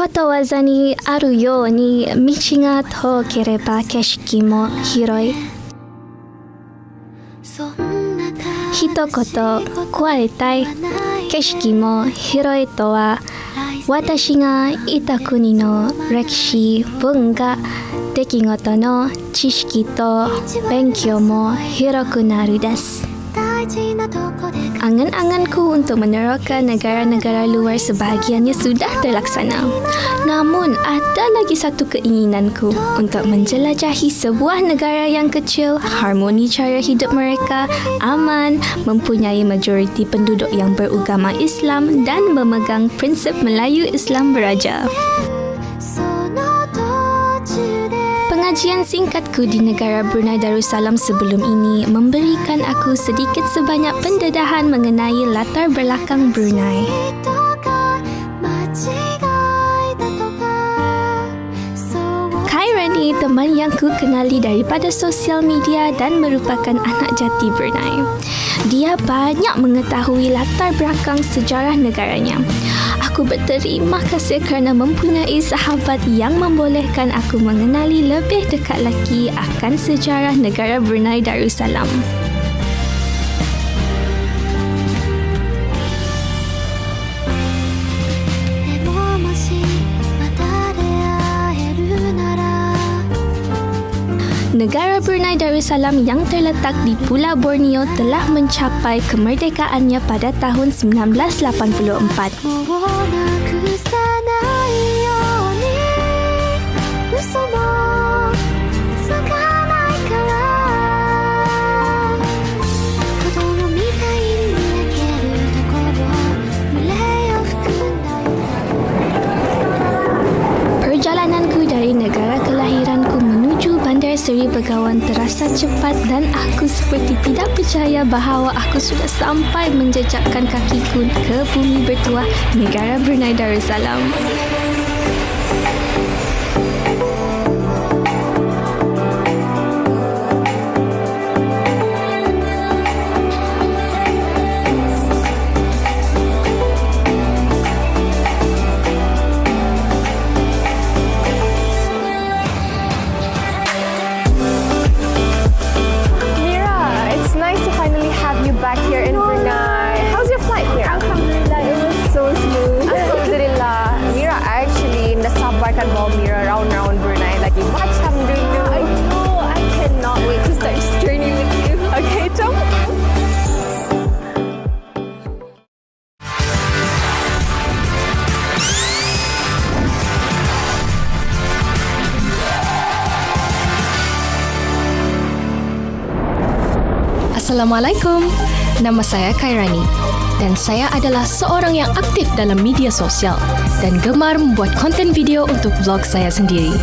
ことわざにあるように道が遠ければ景色も広い。一言加えたい。景色も広いとは、私がいた国の歴史、文化、出来事の知識と勉強も広くなるです。Angan-anganku untuk meneroka negara-negara luar sebahagiannya sudah terlaksana. Namun, ada lagi satu keinginanku untuk menjelajahi sebuah negara yang kecil, harmoni cara hidup mereka, aman, mempunyai majoriti penduduk yang beragama Islam dan memegang prinsip Melayu Islam beraja. Pengajian singkatku di negara Brunei Darussalam sebelum ini memberikan aku sedikit sebanyak pendedahan mengenai latar belakang Brunei. Khairani, teman yang ku kenali daripada sosial media dan merupakan anak jati Brunei. Dia banyak mengetahui latar belakang sejarah negaranya. Aku berterima kasih kerana mempunyai sahabat yang membolehkan aku mengenali lebih dekat lagi akan sejarah negara Brunei Darussalam. Negara Brunei Darussalam yang terletak di Pulau Borneo telah mencapai kemerdekaannya pada tahun 1984. Perjalananku dari negara kelahiranku menuju Bandar Seri Begawan terasa cepat dan aku seperti tidak percaya bahawa aku sudah sampai menjejakkan kakiku ke bumi bertuah negara Brunei Darussalam. Back here in Brunei. How's your flight here? Alhamdulillah, it was so smooth. Alhamdulillah. Mira, actually nasabarkan bawa Mira round-round Brunei lagi macam dulu. I know, I cannot wait to start this journey with you. Okay, jom. Assalamualaikum. Nama saya Khairani dan saya adalah seorang yang aktif dalam media sosial dan gemar membuat konten video untuk vlog saya sendiri.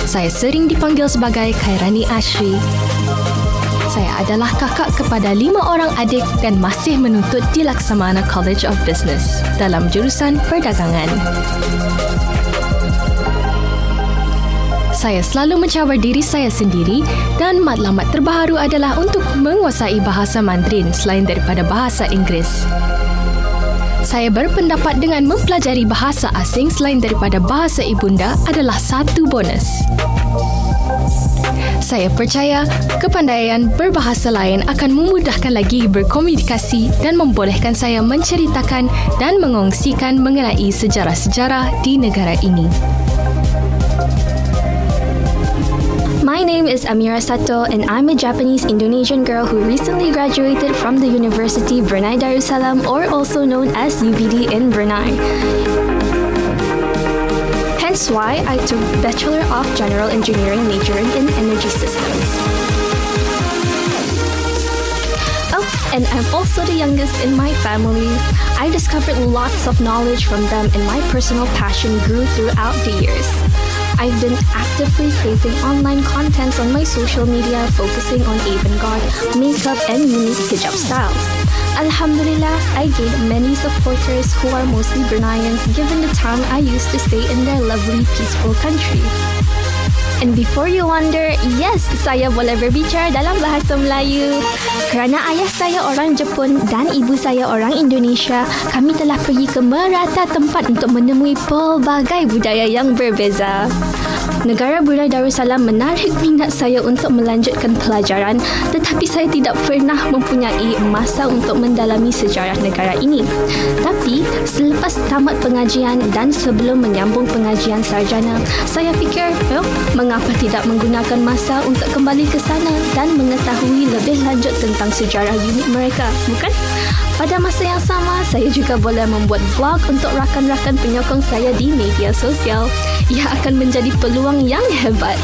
Saya sering dipanggil sebagai Khairani Ashri. Saya adalah kakak kepada 5 orang adik dan masih menuntut di Laksamana College of Business dalam jurusan perdagangan. Saya selalu mencabar diri saya sendiri dan matlamat terbaharu adalah untuk menguasai bahasa Mandarin selain daripada bahasa Inggeris. Saya berpendapat dengan mempelajari bahasa asing selain daripada bahasa ibunda adalah satu bonus. Saya percaya kepandaian berbahasa lain akan memudahkan lagi berkomunikasi dan membolehkan saya menceritakan dan mengongsikan mengenai sejarah-sejarah di negara ini. My name is Amira Sato and I'm a Japanese-Indonesian girl who recently graduated from the University Brunei Darussalam, or also known as UBD in Brunei. Hence why I took Bachelor of General Engineering majoring in Energy Systems. Oh, and I'm also the youngest in my family. I discovered lots of knowledge from them and my personal passion grew throughout the years. I've been actively creating online contents on my social media focusing on avant-garde, makeup and unique hijab styles. Alhamdulillah, I gained many supporters who are mostly Bruneians given the time I used to stay in their lovely, peaceful country. And before you wonder, yes, saya boleh berbicara dalam bahasa Melayu. Kerana ayah saya orang Jepun dan ibu saya orang Indonesia, kami telah pergi ke merata tempat untuk menemui pelbagai budaya yang berbeza. Negara Brunei Darussalam menarik minat saya untuk melanjutkan pelajaran, tetapi saya tidak pernah mempunyai masa untuk mendalami sejarah negara ini. Tapi, selepas tamat pengajian dan sebelum menyambung pengajian sarjana, saya fikir, mengapa tidak menggunakan masa untuk kembali ke sana dan mengetahui lebih lanjut tentang sejarah unik mereka, bukan? Pada masa yang sama, saya juga boleh membuat vlog untuk rakan-rakan penyokong saya di media sosial. Ia akan menjadi peluang yang hebat.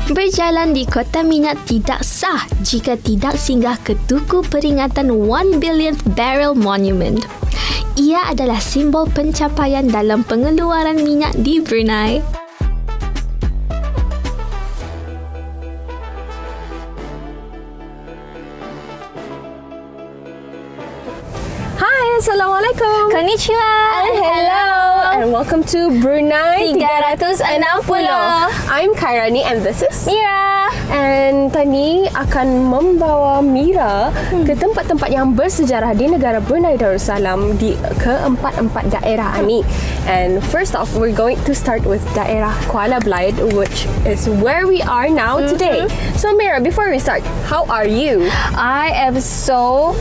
Berjalan di Kota Minyak tidak sah jika tidak singgah ke Tugu Peringatan 1 Billionth Barrel Monument. Ia adalah simbol pencapaian dalam pengeluaran minyak di Brunei. Hai, Assalamualaikum. Konnichiwa. Hello. And welcome to Brunei 360. I'm Kairani and this is Mira. And Tani akan membawa Mira ke tempat-tempat yang bersejarah di negara Brunei Darussalam di keempat-empat daerah ini. And first off, we're going to start with daerah Kuala Blaid, which is where we are now today. So Mira, before we start, how are you? I am so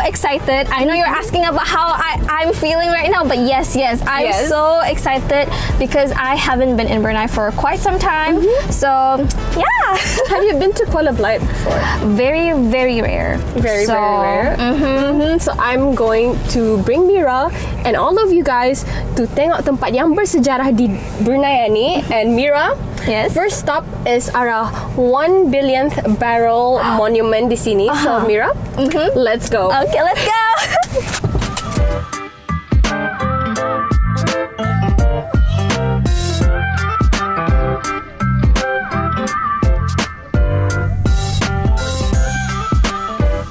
excited. I know you're asking about how I'm feeling right now, but yes, I'm so excited because I haven't been in Brunei for quite some time. So, yeah. Have you been to Kuala Blaid before? Very, very rare. Very rare. So I'm going to bring Mira and all of you guys to tengok tempat yang bersejarah di Brunei ni. And Mira, Yes. first stop is our 1 billionth barrel monument di sini. So Mira, let's go. Okay, let's go.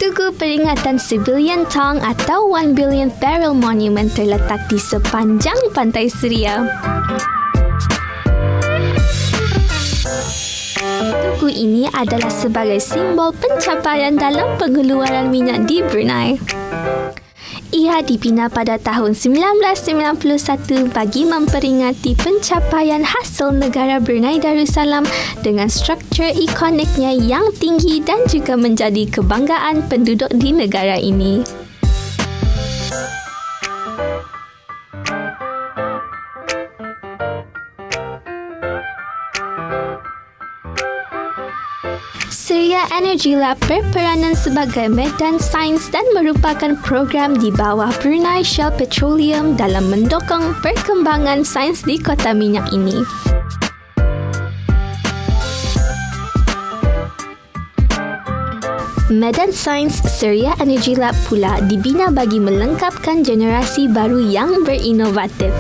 Tugu Peringatan Civilian Tong atau 1 Billionth Barrel Monument terletak di sepanjang Pantai Seria. Tugu ini adalah sebagai simbol pencapaian dalam pengeluaran minyak di Brunei. Ia dibina pada tahun 1991 bagi memperingati pencapaian hasil negara Brunei Darussalam dengan struktur ikoniknya yang tinggi dan juga menjadi kebanggaan penduduk di negara ini. Seria Energy Lab berperanan sebagai medan sains dan merupakan program di bawah Brunei Shell Petroleum dalam mendukung perkembangan sains di kota minyak ini. Medan Sains Seria Energy Lab pula dibina bagi melengkapkan generasi baru yang berinovatif.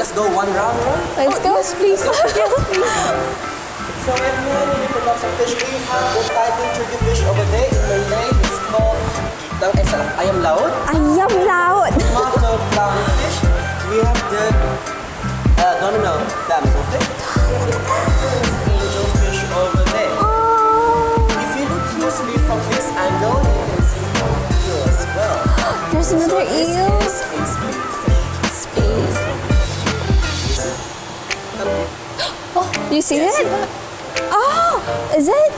let's go one round. Let's go. Yes, please. So in here, the different types of fish we have. The Titan turkey fish over there in Malay is called ayam laut. Ayam laut. Tomato clownfish. We have the domino damselfish. Angelfish over there. If you look closely from this angle, you can see eel as well. There's another This eel. is a spadefish. Space. Oh, you see it? Oh, is it?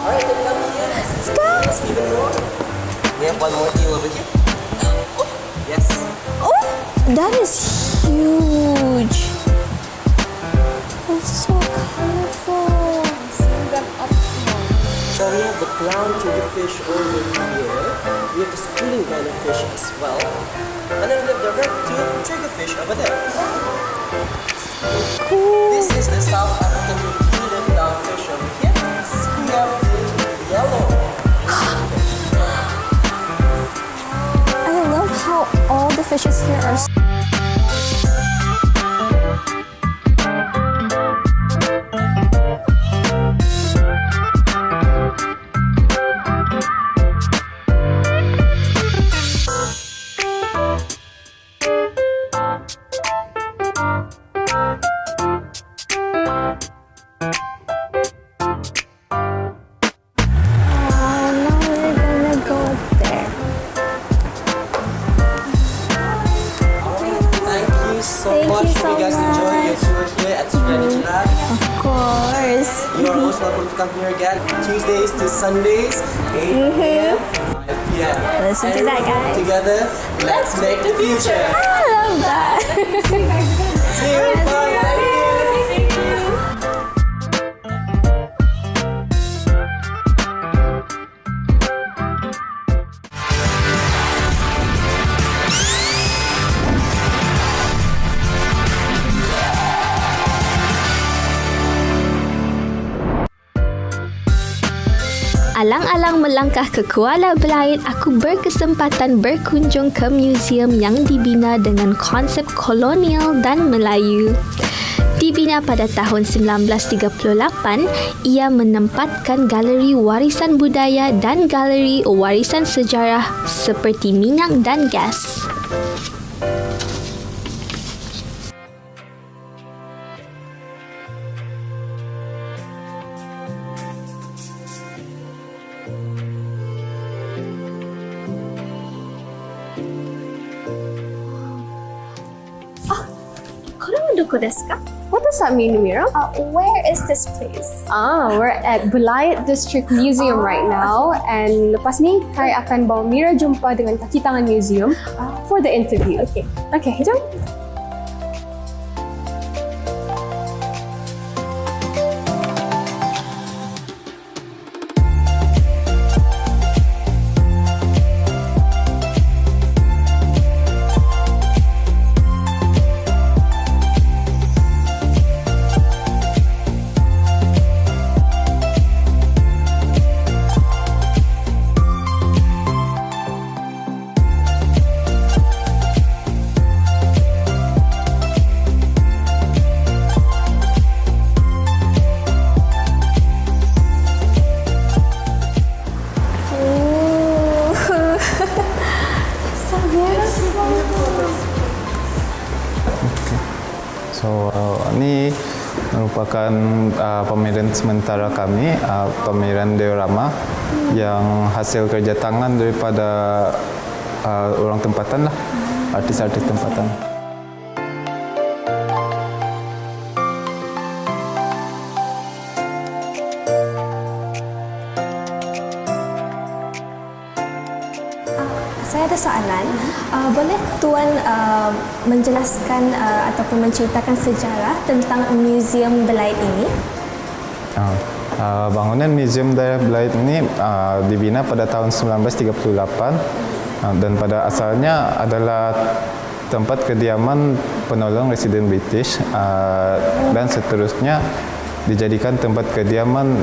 Alright, then come here. Let's go. Yes, even more. We have one more eel over here. Yes. Oh, that is huge. It's so colorful. So we have the clown turkeyfish over here. We have the schooling fish as well. And then we have the red tooth triggerfish over there. This is the South African repeated clownfish over here. We have the yellow. I love how all the fishes here are Come here again Tuesdays to Sundays, 8 a.m. 5 p.m. Listen to that, guys. Together, let's make the future. I love that. See you. Bye. Thank you. Alang-alang melangkah ke Kuala Belait, aku berkesempatan berkunjung ke muzium yang dibina dengan konsep kolonial dan Melayu. Dibina pada tahun 1938, ia menempatkan galeri warisan budaya dan galeri warisan sejarah seperti minyak dan gas. What does that mean, Mira? Where is this place? We're at Belait District Museum right now, and lepas ni Kai akan bawa Mira jumpa dengan kaki tangan museum for the interview. Okay, jom. So ini merupakan pameran sementara kami, pameran diorama yang hasil kerja tangan daripada orang tempatan lah, artis-artis tempatan. Saya ada soalan. Boleh Tuan menjelaskan ataupun menceritakan sejarah tentang Museum Belait ini? Bangunan Museum Daerah Belait ini dibina pada tahun 1938 dan pada asalnya adalah tempat kediaman penolong residen British dan seterusnya dijadikan tempat kediaman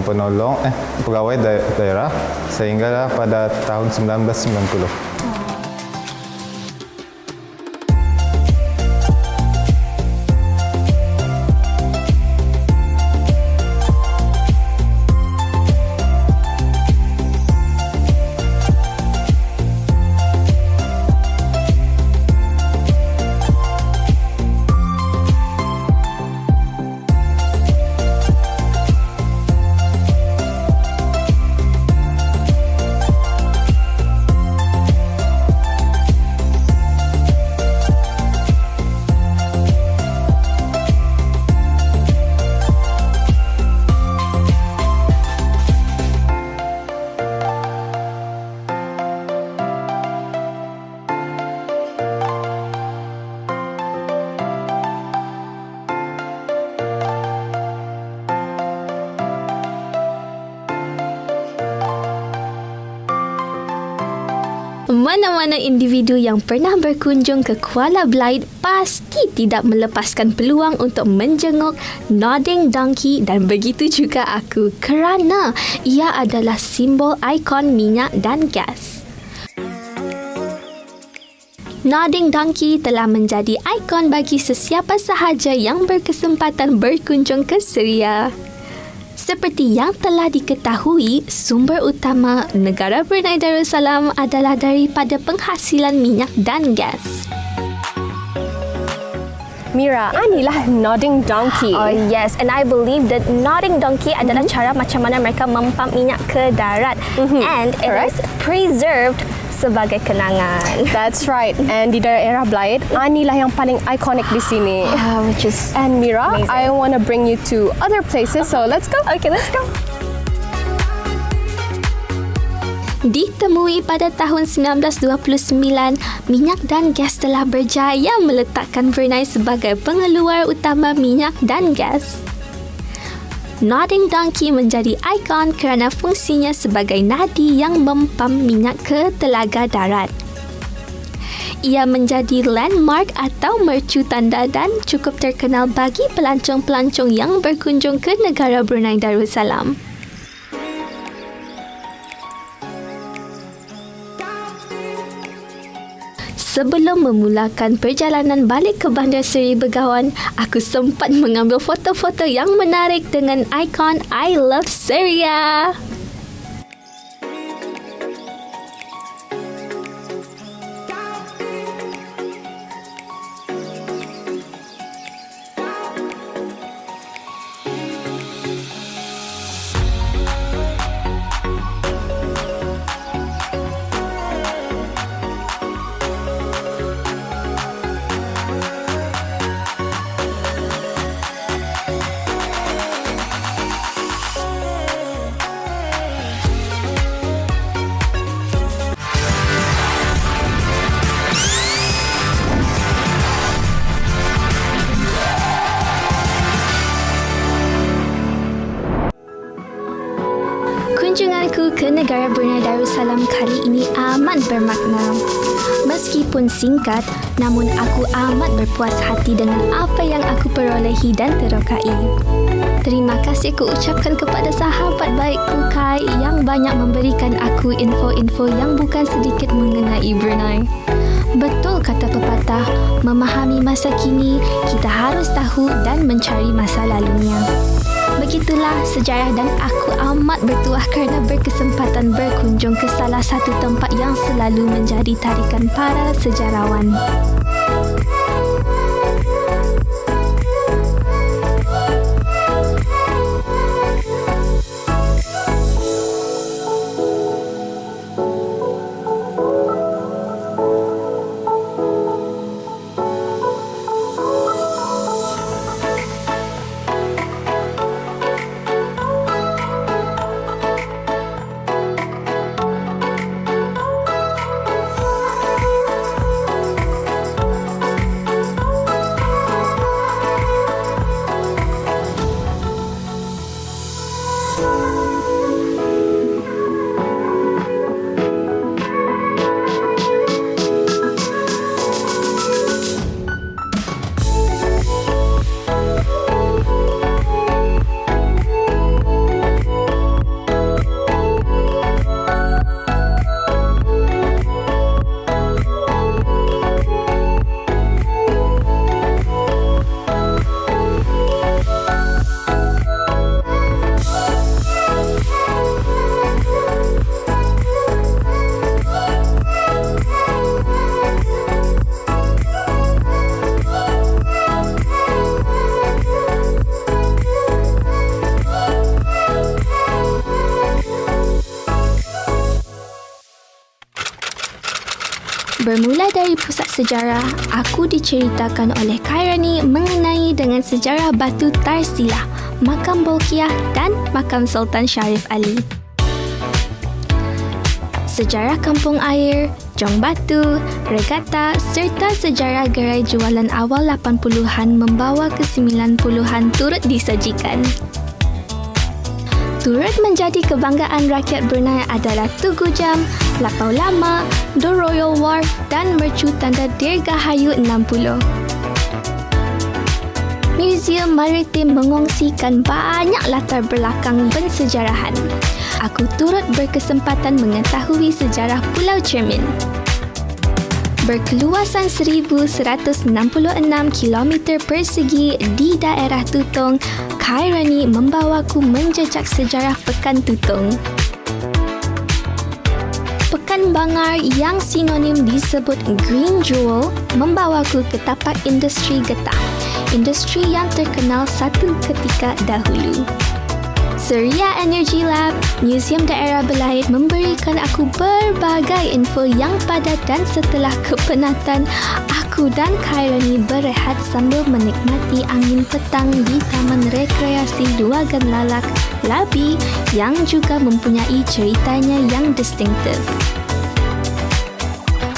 penolong pegawai daerah sehinggalah pada tahun 1990. Mana-mana individu yang pernah berkunjung ke Kuala Blythe pasti tidak melepaskan peluang untuk menjenguk Nodding Donkey, dan begitu juga aku, kerana ia adalah simbol ikon minyak dan gas. Nodding Donkey telah menjadi ikon bagi sesiapa sahaja yang berkesempatan berkunjung ke Syria. Seperti yang telah diketahui, sumber utama negara Brunei Darussalam adalah daripada penghasilan minyak dan gas. Mira, inilah Nodding Donkey. Oh yes, and I believe that Nodding Donkey adalah cara macam mana mereka mempam minyak ke darat, and it is preserved sebagai kenangan. That's right. And di daerah Blythe, inilah yang paling ikonik di sini. Which is And Mira, amazing. I want to bring you to other places, so let's go. Okay, let's go. Ditemui pada tahun 1929, minyak dan gas telah berjaya meletakkan Brunei sebagai pengeluar utama minyak dan gas. Nodding Donkey menjadi ikon kerana fungsinya sebagai nadi yang mempam minyak ke telaga darat. Ia menjadi landmark atau mercu tanda dan cukup terkenal bagi pelancong-pelancong yang berkunjung ke negara Brunei Darussalam. Sebelum memulakan perjalanan balik ke Bandar Seri Begawan, aku sempat mengambil foto-foto yang menarik dengan ikon I Love Syria. Kunjunganku ke negara Brunei Darussalam kali ini amat bermakna. Meskipun singkat, namun aku amat berpuas hati dengan apa yang aku perolehi dan terokai. Terima kasih ku ucapkan kepada sahabat baikku Kai yang banyak memberikan aku info-info yang bukan sedikit mengenai Brunei. Betul kata pepatah, memahami masa kini, kita harus tahu dan mencari masa lalunya. Begitulah sejarah dan aku amat bertuah kerana berkesempatan berkunjung ke salah satu tempat yang selalu menjadi tarikan para sejarawan. Bermula dari pusat sejarah, aku diceritakan oleh Khairani mengenai dengan sejarah Batu Tarsilah, Makam Bolkiah dan Makam Sultan Sharif Ali. Sejarah kampung air, Jong Batu, Regatta serta sejarah gerai jualan awal 80-an membawa ke 90-an turut disajikan. Turut menjadi kebanggaan rakyat Brunei adalah Tugu Jam, Lapau Lama, The Royal Wharf dan mercu tanda Dirgahayu 60. Museum Maritim mengongsikan banyak latar belakang pensejarahan. Aku turut berkesempatan mengetahui sejarah Pulau Cermin. Berkeluasan 1,166 km persegi di daerah Tutong, Kairani membawaku menjejak sejarah Pekan Tutong. Pekan Bangar yang sinonim disebut Green Jewel membawaku ke tapak industri getah, industri yang terkenal satu ketika dahulu. Suria Energy Lab, Museum Daerah Belait memberikan aku berbagai info yang padat dan setelah kepenatan, aku dan Kairani berehat sambil menikmati angin petang di Taman Rekreasi Duagan Lalak, Labi yang juga mempunyai ceritanya yang distinktif.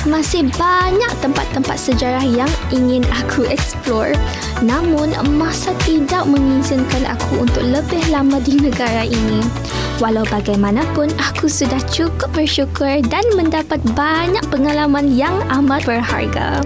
Masih banyak tempat-tempat sejarah yang ingin aku explore, namun masa tidak mengizinkan aku untuk lebih lama di negara ini. Walau bagaimanapun, aku sudah cukup bersyukur dan mendapat banyak pengalaman yang amat berharga.